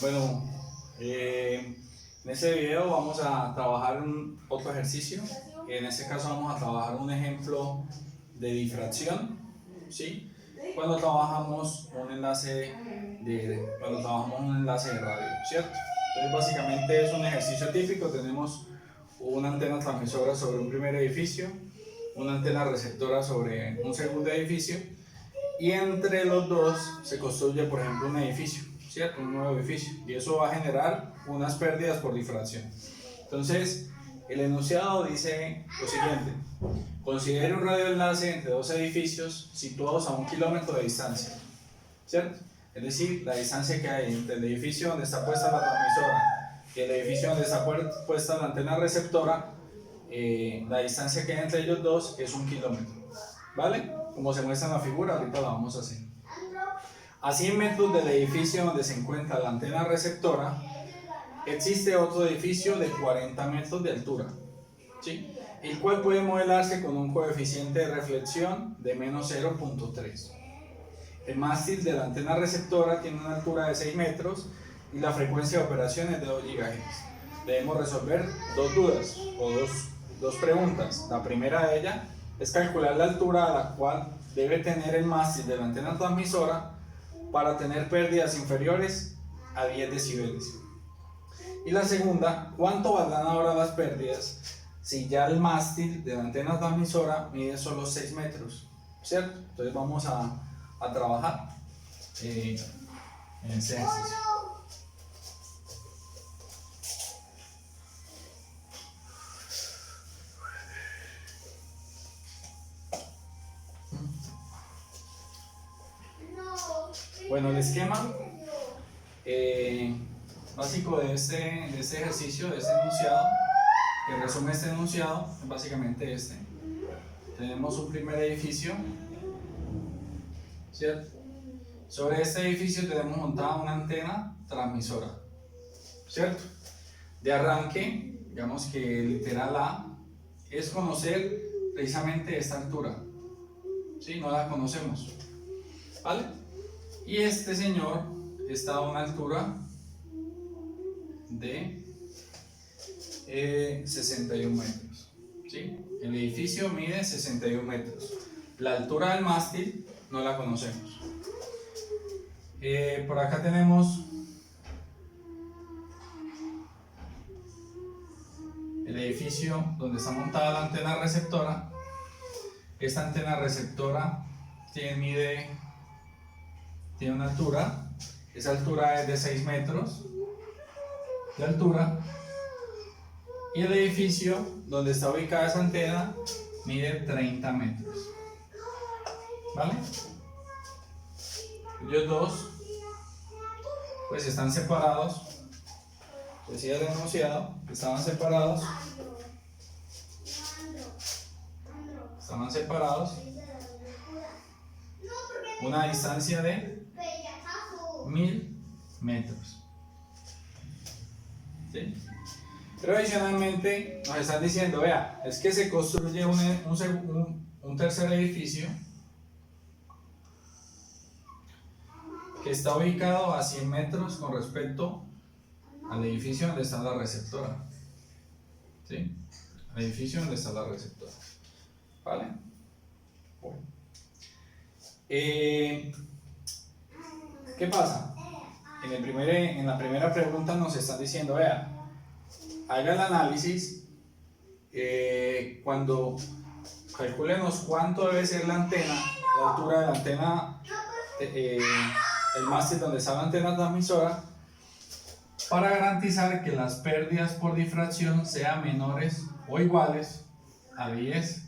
Bueno, en este video vamos a trabajar otro ejercicio. En este caso vamos a trabajar un ejemplo de difracción, ¿sí? Cuando trabajamos un enlace de radio, ¿cierto? Entonces básicamente es un ejercicio típico. Tenemos una antena transmisora sobre un primer edificio, una antena receptora sobre un segundo edificio, y entre los dos se construye, por ejemplo, un edificio, ¿cierto? Un nuevo edificio, y eso va a generar unas pérdidas por difracción. Entonces, el enunciado dice lo siguiente: considere un radioenlace entre dos edificios situados a 1 kilómetro de distancia, ¿cierto? Es decir, la distancia que hay entre el edificio donde está puesta la transmisora y el edificio donde está puesta la antena receptora, la distancia que hay entre ellos dos es 1 kilómetro, ¿vale? Como se muestra en la figura, ahorita la vamos a hacer. A 100 metros del edificio donde se encuentra la antena receptora, existe otro edificio de 40 metros de altura, ¿sí? El cual puede modelarse con un coeficiente de reflexión de menos 0.3. El mástil de la antena receptora tiene una altura de 6 metros y la frecuencia de operación es de 2 GHz. Debemos resolver dos dudas o dos preguntas. La primera de ellas es calcular la altura a la cual debe tener el mástil de la antena transmisora para tener pérdidas inferiores a 10 decibeles. Y la segunda, ¿cuánto valdrán ahora las pérdidas si ya el mástil de la antena transmisora mide solo 6 metros? ¿Cierto? Entonces vamos a trabajar en ese ejercicio. Bueno, el esquema básico de este ejercicio, de este enunciado, que resume este enunciado, es básicamente este. Tenemos un primer edificio, ¿cierto? Sobre este edificio tenemos montada una antena transmisora, ¿cierto? De arranque, digamos que literal A es conocer precisamente esta altura, ¿sí? No la conocemos, ¿vale? Y este señor está a una altura de 61 metros, ¿sí? El edificio mide 61 metros. La altura del mástil no la conocemos. Por acá tenemos el edificio donde está montada la antena receptora. Esta antena receptora tiene una altura. Esa altura es de 6 metros de altura. Y el edificio donde está ubicada esa antena mide 30 metros, ¿vale? Ellos dos pues están separados. Decía el enunciado que estaban separados una distancia de 1000 metros, ¿sí? Pero adicionalmente nos están diciendo, vea, es que se construye un tercer edificio que está ubicado a 100 metros con respecto al edificio donde está la receptora, ¿sí? Al edificio donde está la receptora, ¿vale? Bueno. ¿Qué pasa? En la primera pregunta nos están diciendo, vea, haga el análisis cuando calculemos cuánto debe ser la antena, la altura de la antena, el mástil donde está la antena transmisora, para garantizar que las pérdidas por difracción sean menores o iguales a 10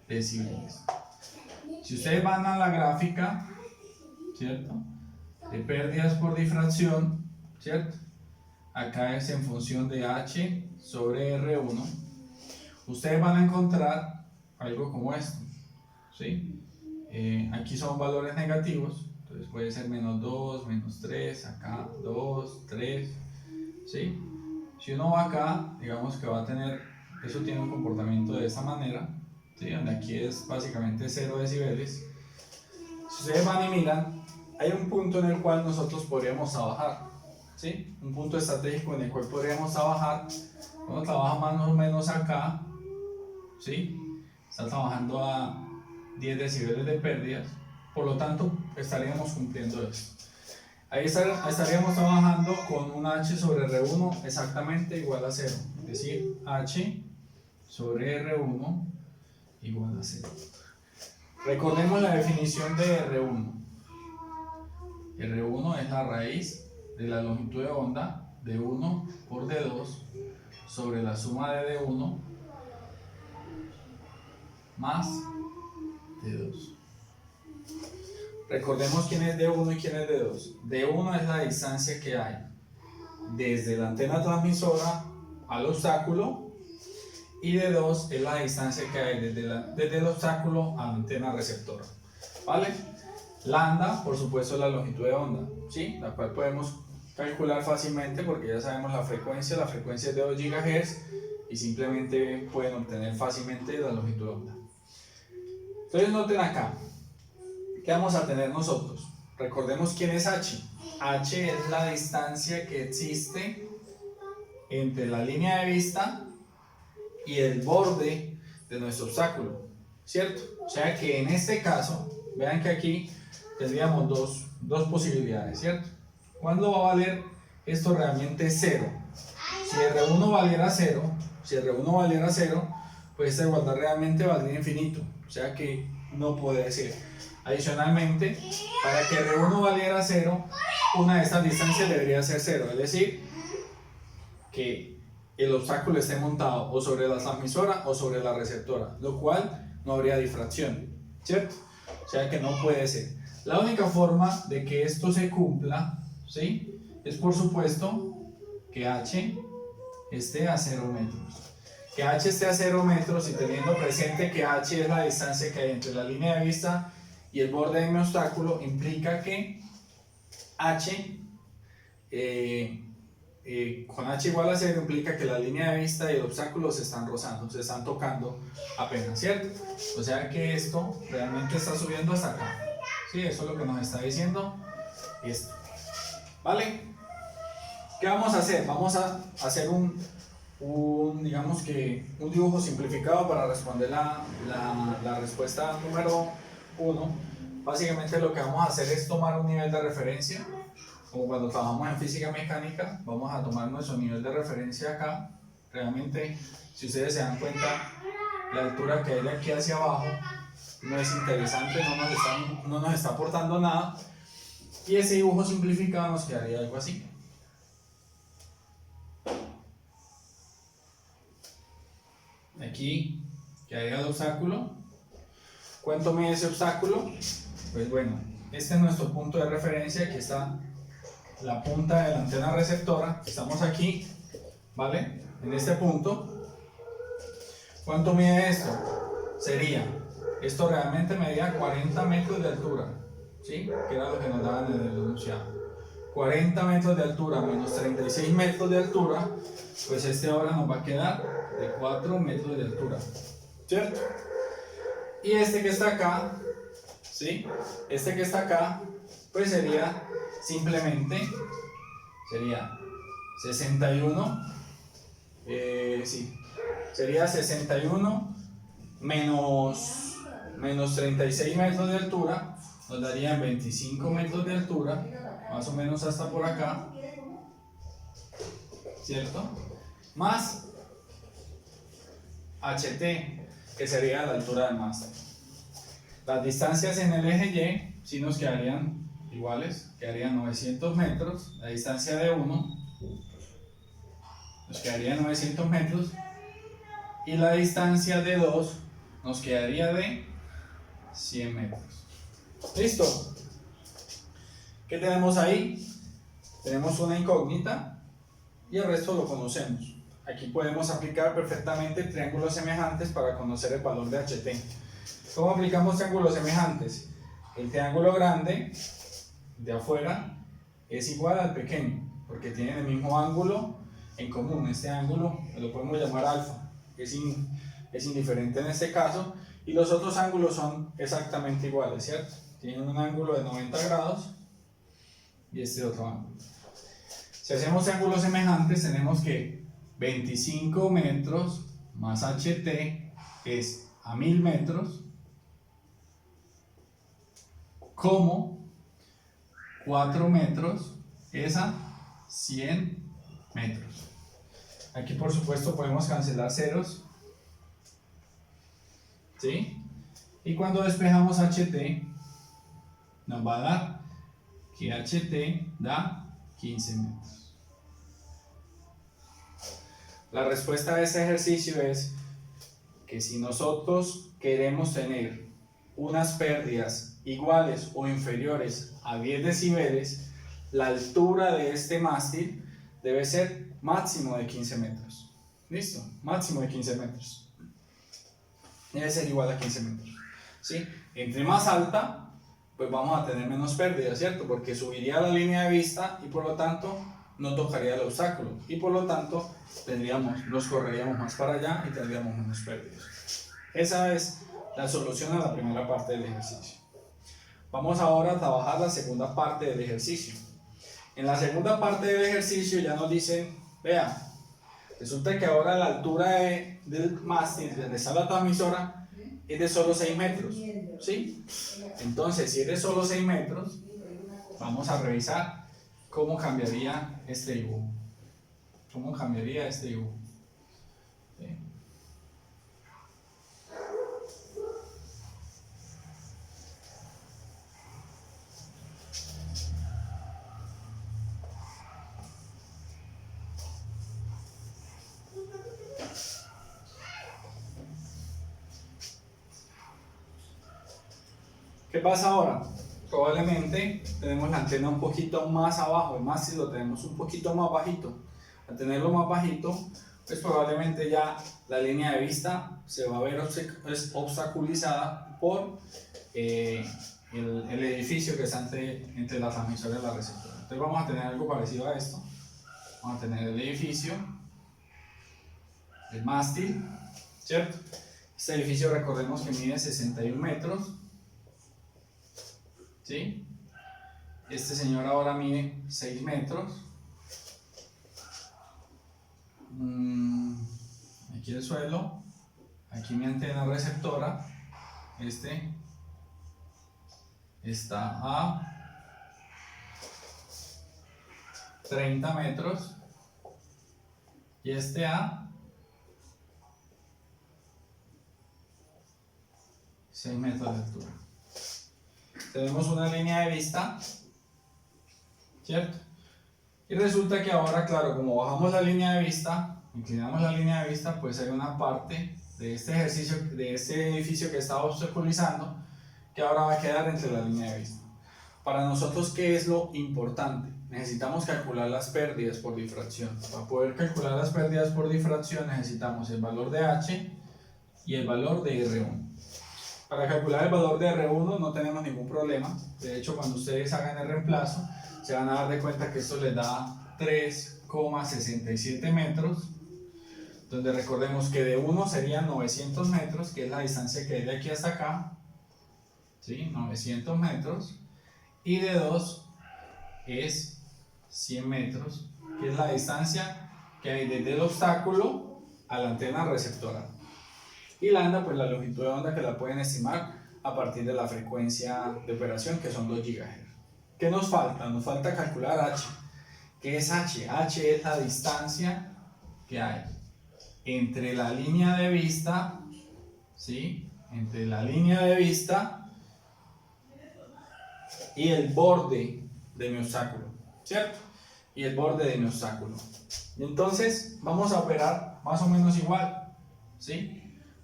decibeles. Si ustedes van a la gráfica, ¿cierto?, de pérdidas por difracción, ¿cierto?, acá es en función de H sobre R1, ustedes van a encontrar algo como esto, ¿sí? Aquí son valores negativos, entonces puede ser menos 2, menos 3, acá 2, 3, ¿sí? Si uno va acá, digamos que va a tener, eso tiene un comportamiento de esta manera, ¿sí? Donde aquí es básicamente 0 decibeles. Si ustedes van y miran, hay un punto en el cual nosotros podríamos trabajar, ¿sí? Un punto estratégico en el cual podríamos trabajar. Uno trabaja más o menos acá, ¿sí? Está trabajando a 10 decibeles de pérdidas, por lo tanto estaríamos cumpliendo esto. Ahí estaríamos trabajando con un H sobre R1 exactamente igual a 0, es decir, H sobre R1 igual a 0. Recordemos la definición de R1. R1 es la raíz de la longitud de onda de 1 por D2 sobre la suma de D1 más D2. Recordemos quién es D1 y quién es D2. D1 es la distancia que hay desde la antena transmisora al obstáculo, y D2 es la distancia que hay desde el obstáculo a la antena receptora, ¿vale? Lambda, por supuesto, es la longitud de onda, ¿sí? La cual podemos calcular fácilmente porque ya sabemos la frecuencia es de 2 GHz y simplemente pueden obtener fácilmente la longitud de onda. Entonces noten acá, ¿qué vamos a tener nosotros? Recordemos quién es H. H es la distancia que existe entre la línea de vista y el borde de nuestro obstáculo, ¿cierto? O sea que en este caso, vean que aquí tendríamos dos posibilidades, ¿cierto? ¿Cuándo va a valer esto realmente 0? Si R1 valiera 0, pues esta igualdad realmente valdría infinito, o sea que no puede ser. Adicionalmente, para que R1 valiera 0, una de estas distancias debería ser 0, es decir, que el obstáculo esté montado o sobre la transmisora o sobre la receptora, lo cual no habría difracción, ¿cierto? O sea que no puede ser. La única forma de que esto se cumpla, ¿sí?, es por supuesto que H esté a 0 metros. Que H esté a 0 metros y teniendo presente que H es la distancia que hay entre la línea de vista y el borde de mi obstáculo, implica que H con H igual a 0 implica que la línea de vista y el obstáculo se están rozando, se están tocando apenas, ¿cierto? O sea que esto realmente está subiendo hasta acá, ¿sí? Eso es lo que nos está diciendo esto, ¿vale? ¿Qué vamos a hacer? Vamos a hacer digamos que un dibujo simplificado para responder la respuesta número 1. Básicamente lo que vamos a hacer es tomar un nivel de referencia. Como cuando trabajamos en física mecánica, vamos a tomar nuestro nivel de referencia acá. Realmente, si ustedes se dan cuenta, la altura que hay de aquí hacia abajo no es interesante, no nos está aportando nada, y ese dibujo simplificado nos quedaría algo así. Aquí quedaría el obstáculo. ¿Cuánto mide ese obstáculo? Pues bueno, este es nuestro punto de referencia. Aquí está la punta de la antena receptora, estamos aquí, ¿vale? En este punto. ¿Cuánto mide esto? Esto realmente medía 40 metros de altura, ¿sí? Que era lo que nos daban en el enunciado. 40 metros de altura menos 36 metros de altura, pues este ahora nos va a quedar de 4 metros de altura, ¿cierto? Y este que está acá, ¿sí? Este que está acá, pues sería simplemente 61, sería 61 menos 36 metros de altura, nos darían 25 metros de altura, más o menos hasta por acá, ¿cierto? Más HT, que sería la altura del máster. Las distancias en el eje Y sí nos quedarían iguales, quedarían 900 metros, la distancia de 1 nos quedaría 900 metros y la distancia de 2 nos quedaría de 100 metros. ¿Listo? ¿Qué tenemos ahí? Tenemos una incógnita y el resto lo conocemos. Aquí podemos aplicar perfectamente triángulos semejantes para conocer el valor de HT. ¿Cómo aplicamos triángulos semejantes? El triángulo grande de afuera es igual al pequeño, porque tienen el mismo ángulo en común. Este ángulo lo podemos llamar alfa, es indiferente en este caso, y los otros ángulos son exactamente iguales, ¿cierto? Tienen un ángulo de 90 grados y este otro ángulo. Si hacemos ángulos semejantes, tenemos que 25 metros más HT es a 1000 metros, como 4 metros es a 100 metros. Aquí por supuesto podemos cancelar ceros, ¿sí? Y cuando despejamos HT, nos va a dar que HT da 15 metros. La respuesta a este ejercicio es que si nosotros queremos tener unas pérdidas iguales o inferiores a 10 decibeles, la altura de este mástil debe ser máximo de 15 metros. ¿Listo? Máximo de 15 metros. Debe ser igual a 15 metros. ¿Sí? Entre más alta, pues vamos a tener menos pérdidas, ¿cierto? Porque subiría la línea de vista y por lo tanto no tocaría el obstáculo. Y por lo tanto nos correríamos más para allá y tendríamos menos pérdidas. Esa es la solución a la primera parte del ejercicio. Vamos ahora a trabajar la segunda parte del ejercicio. En la segunda parte del ejercicio ya nos dicen, vean, resulta que ahora la altura del mástil donde está la transmisora es de solo 6 metros, ¿sí? Entonces, si es de solo 6 metros, vamos a revisar cómo cambiaría este dibujo. ¿Cómo cambiaría este dibujo? ¿Sí? ¿Qué pasa ahora? Probablemente tenemos la antena un poquito más abajo, el mástil lo tenemos un poquito más bajito. Al tenerlo más bajito, pues probablemente ya la línea de vista se va a ver obstaculizada por el edificio que está entre la transmisora y la receptora. Entonces vamos a tener algo parecido a esto. Vamos a tener el edificio, el mástil, ¿cierto? Este edificio recordemos que mide 61 metros. ¿Sí? Este señor ahora mide 6 metros. Aquí el suelo, aquí mi antena receptora. Este está a 30 metros y este a 6 metros de altura. Tenemos una línea de vista, ¿cierto? Y resulta que ahora, claro, como bajamos la línea de vista, inclinamos la línea de vista, pues hay una parte de este ejercicio, de este edificio que está obstaculizando, que ahora va a quedar entre la línea de vista. Para nosotros, ¿qué es lo importante? Necesitamos calcular las pérdidas por difracción. Para poder calcular las pérdidas por difracción necesitamos el valor de H y el valor de R1. Para calcular el valor de R1 no tenemos ningún problema. De hecho, cuando ustedes hagan el reemplazo, se van a dar de cuenta que esto les da 3,67 metros, donde recordemos que de 1 serían 900 metros, que es la distancia que hay de aquí hasta acá, ¿sí? 900 metros, y de 2 es 100 metros, que es la distancia que hay desde el obstáculo a la antena receptora. Y lambda, pues la longitud de onda que la pueden estimar a partir de la frecuencia de operación, que son 2 GHz. ¿Qué nos falta? Nos falta calcular H. ¿Qué es H? H es la distancia que hay entre la línea de vista, ¿sí? Entre la línea de vista y el borde de mi obstáculo, ¿cierto? Y el borde de mi obstáculo. Y entonces vamos a operar más o menos igual, ¿sí?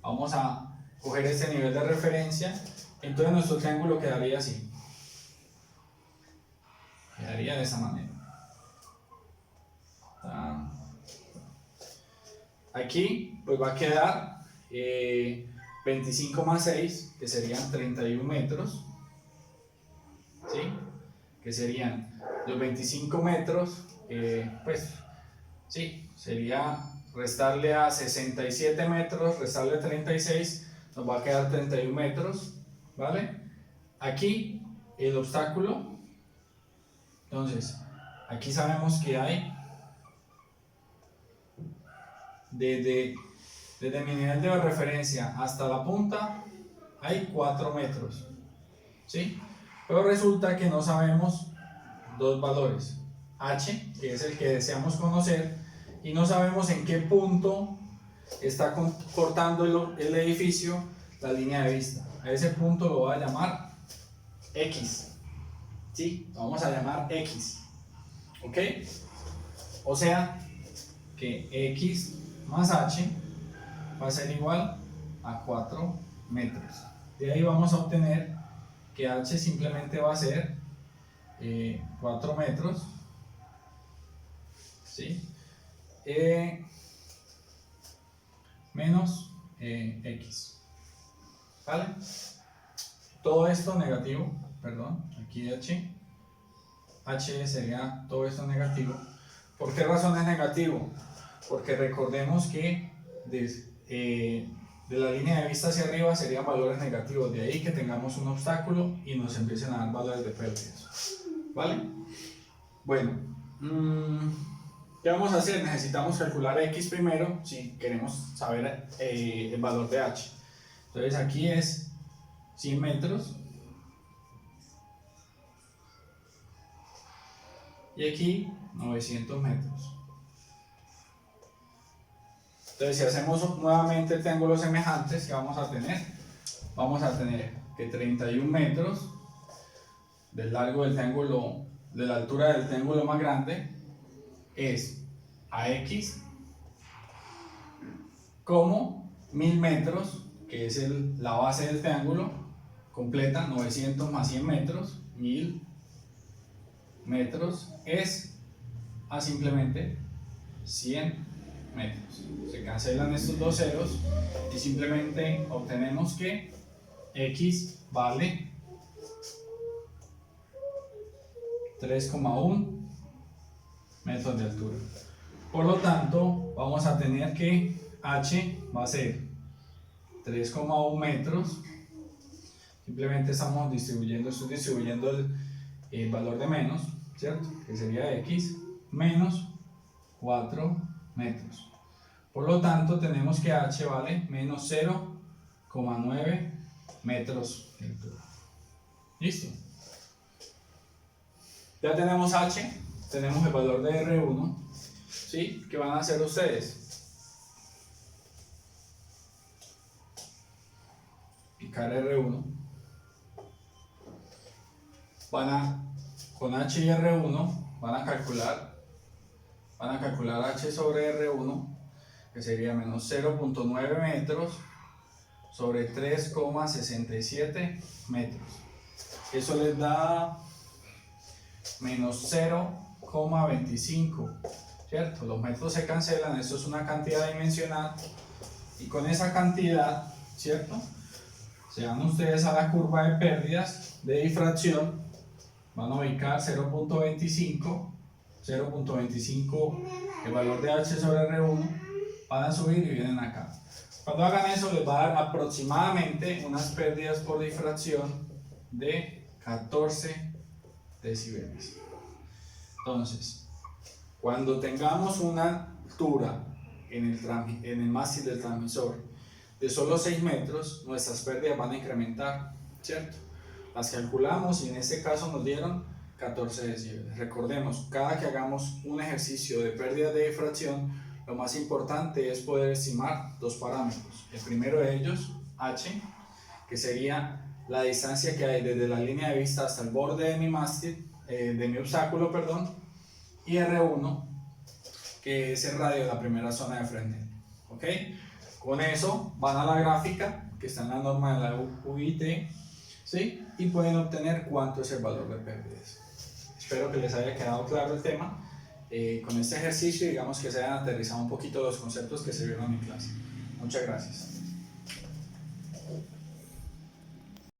Vamos a coger este nivel de referencia, entonces nuestro triángulo quedaría así. Quedaría de esa manera. Aquí pues va a quedar 25 más 6, que serían 31 metros, ¿sí? Que serían los 25 metros, pues sí, sería restarle a 67 metros, restarle 36, nos va a quedar 31 metros, ¿vale? Aquí el obstáculo, entonces aquí sabemos que hay desde mi nivel de referencia hasta la punta hay 4 metros, ¿sí? Pero resulta que no sabemos dos valores, h, que es el que deseamos conocer, y no sabemos en qué punto está cortando el edificio la línea de vista. A ese punto lo voy a llamar X, ¿sí? Lo vamos a llamar X, ¿ok? O sea que X más H va a ser igual a 4 metros. De ahí vamos a obtener que H simplemente va a ser 4 metros, ¿sí? Menos X, ¿vale? Todo esto negativo, perdón, aquí H sería todo esto negativo. ¿Por qué razón es negativo? Porque recordemos que de la línea de vista hacia arriba serían valores negativos, de ahí que tengamos un obstáculo y nos empiecen a dar valores de pérdidas, ¿vale? Bueno, ¿qué vamos a hacer? Necesitamos calcular X primero si queremos saber el valor de H. Entonces aquí es 100 metros y aquí 900 metros. Entonces si hacemos nuevamente triángulos semejantes, ¿qué vamos a tener? Vamos a tener que 31 metros del largo del triángulo, de la altura del triángulo más grande, es AX, como 1000 metros, que es la base del triángulo, completa, 900 más 100 metros, 1000 metros, es a simplemente 100 metros. Se cancelan estos dos ceros y simplemente obtenemos que X vale 3,1 metros de altura. Por lo tanto, vamos a tener que H va a ser 3,1 metros. Simplemente estamos distribuyendo, estoy distribuyendo el valor de menos, ¿cierto? Que sería X menos 4 metros. Por lo tanto, tenemos que H vale menos 0,9 metros de altura. ¿Listo? Ya tenemos H, tenemos el valor de R1, ¿sí? ¿Qué van a hacer ustedes? Picar R1. Con H y R1 van a calcular H sobre R1, que sería menos 0,9 metros sobre 3,67 metros. Eso les da menos 0,25, ¿cierto? Los metros se cancelan, esto es una cantidad dimensional, y con esa cantidad, ¿cierto? Se van ustedes a la curva de pérdidas de difracción, van a ubicar 0.25, el valor de H sobre R1, van a subir y vienen acá. Cuando hagan eso les va a dar aproximadamente unas pérdidas por difracción de 14 decibeles. Entonces, cuando tengamos una altura en el mástil del transmisor de solo 6 metros, nuestras pérdidas van a incrementar, ¿cierto? Las calculamos y en este caso nos dieron 14 decibeles. Recordemos, cada que hagamos un ejercicio de pérdida de difracción, lo más importante es poder estimar dos parámetros. El primero de ellos, H, que sería la distancia que hay desde la línea de vista hasta el borde de mi mástil, de mi obstáculo, perdón, y R1, que es el radio de la primera zona de frenado. ¿Ok? Con eso van a la gráfica que está en la norma de la UIT, ¿sí? Y pueden obtener cuánto es el valor de pérdidas. Espero que les haya quedado claro el tema. Con este ejercicio, digamos que se hayan aterrizado un poquito los conceptos que se vieron en clase. Muchas gracias.